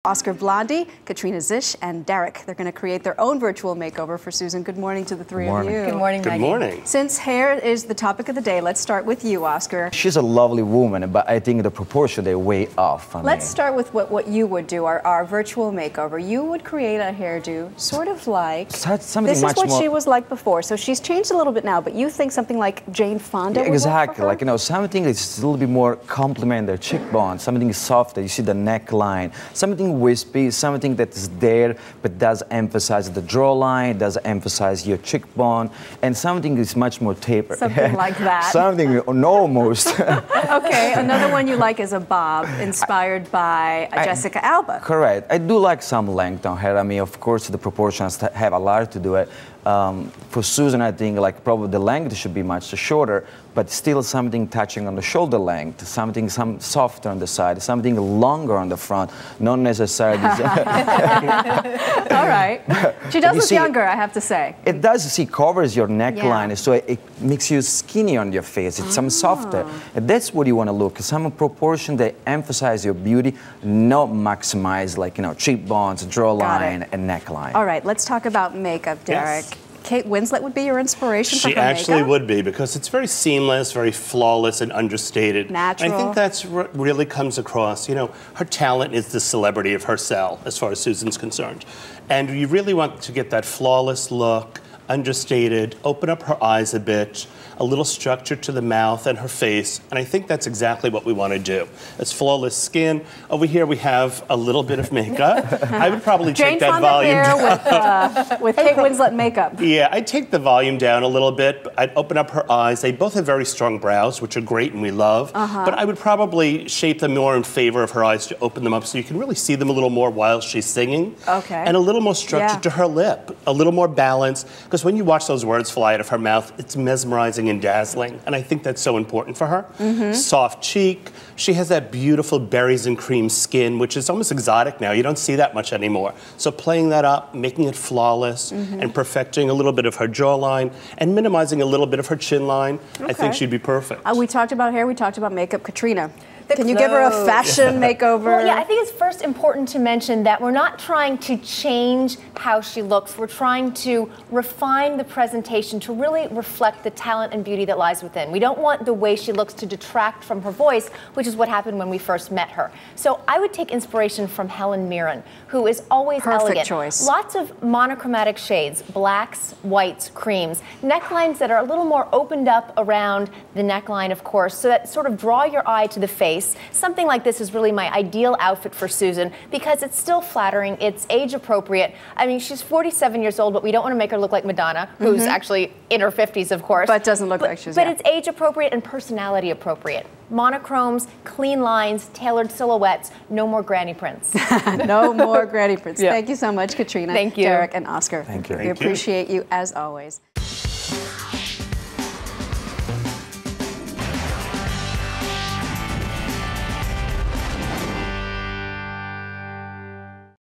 Oscar Blondie, Katrina Zish, and Derek. They're going to create their own virtual makeover for Susan. Good morning to the three of you. Good morning, Maggie. Good morning. Since hair is the topic of the day, let's start with you, Oscar. She's a lovely woman, but I think the proportion, they're way off. Let's start with what you would do, our virtual makeover. You would create a hairdo sort of like, something this is much what more... she was like before, so she's changed a little bit now, but you think something like Jane Fonda would work Exactly, for her? like, you know, something that's a little bit more complement their cheekbone, something softer, you see the neckline, something wispy, something that is there but does emphasize the jawline, does emphasize your cheekbone, and something is much more tapered. Something like that. Something almost. Okay, another one you like is a bob, inspired by Jessica Alba. Correct. I do like some length on hair. I mean, of course, the proportions have a lot to do it. For Susan, I think like probably the length should be much shorter, but still something touching on the shoulder length, something softer on the side, something longer on the front, not necessarily. All right. She does look younger, I have to say. It does, covers your neckline, so it makes you skinny on your face. It's some softer. And that's what you want to look. Some proportion that emphasize your beauty, not maximize like, you know, cheekbones, jawline, and neckline. All right, let's talk about makeup, Derek. Yes. Kate Winslet would be your inspiration for her makeup? She actually would be, because it's very seamless, very flawless and understated. Natural. I think that's what really comes across. You know, her talent is the celebrity of her cell, as far as Susan's concerned. And you really want to get that flawless look, understated, open up her eyes a bit, a little structure to the mouth and her face, and I think that's exactly what we want to do. It's flawless skin. Over here we have a little bit of makeup. I would probably take that volume down. With Kate Winslet makeup. Yeah, I'd take the volume down a little bit. I'd open up her eyes. They both have very strong brows, which are great and we love. But I would probably shape them more in favor of her eyes to open them up so you can really see them a little more while she's singing. Okay. And a little more structure to her lip, a little more balance. Because when you watch those words fly out of her mouth, it's mesmerizing and dazzling. And I think that's so important for her. Soft cheek. She has that beautiful berries and cream skin, which is almost exotic now. You don't see that much anymore. So playing that up, making it flawless, and perfecting a little bit of her jawline, and minimizing a little bit of her chin line, I think she'd be perfect. We talked about hair, we talked about makeup. Katrina, can you give her a fashion makeover? Well, yeah, I think it's first important to mention that we're not trying to change how she looks. We're trying to refine the presentation to really reflect the talent and beauty that lies within. We don't want the way she looks to detract from her voice, which is what happened when we first met her. So I would take inspiration from Helen Mirren, who is always elegant. Perfect choice. Lots of monochromatic shades, blacks, whites, creams, necklines that are a little more opened up around the neckline, of course, so that sort of draw your eye to the face. Something like this is really my ideal outfit for Susan because it's still flattering, it's age appropriate. I mean, she's 47 years old, but we don't want to make her look like Madonna, who's actually in her 50s, of course. But doesn't look like she's But it's age appropriate and personality appropriate. Monochromes, clean lines, tailored silhouettes, no more granny prints. No more granny prints. Thank you so much, Katrina, Thank you. Derek, and Oscar. Thank you. We appreciate you as always.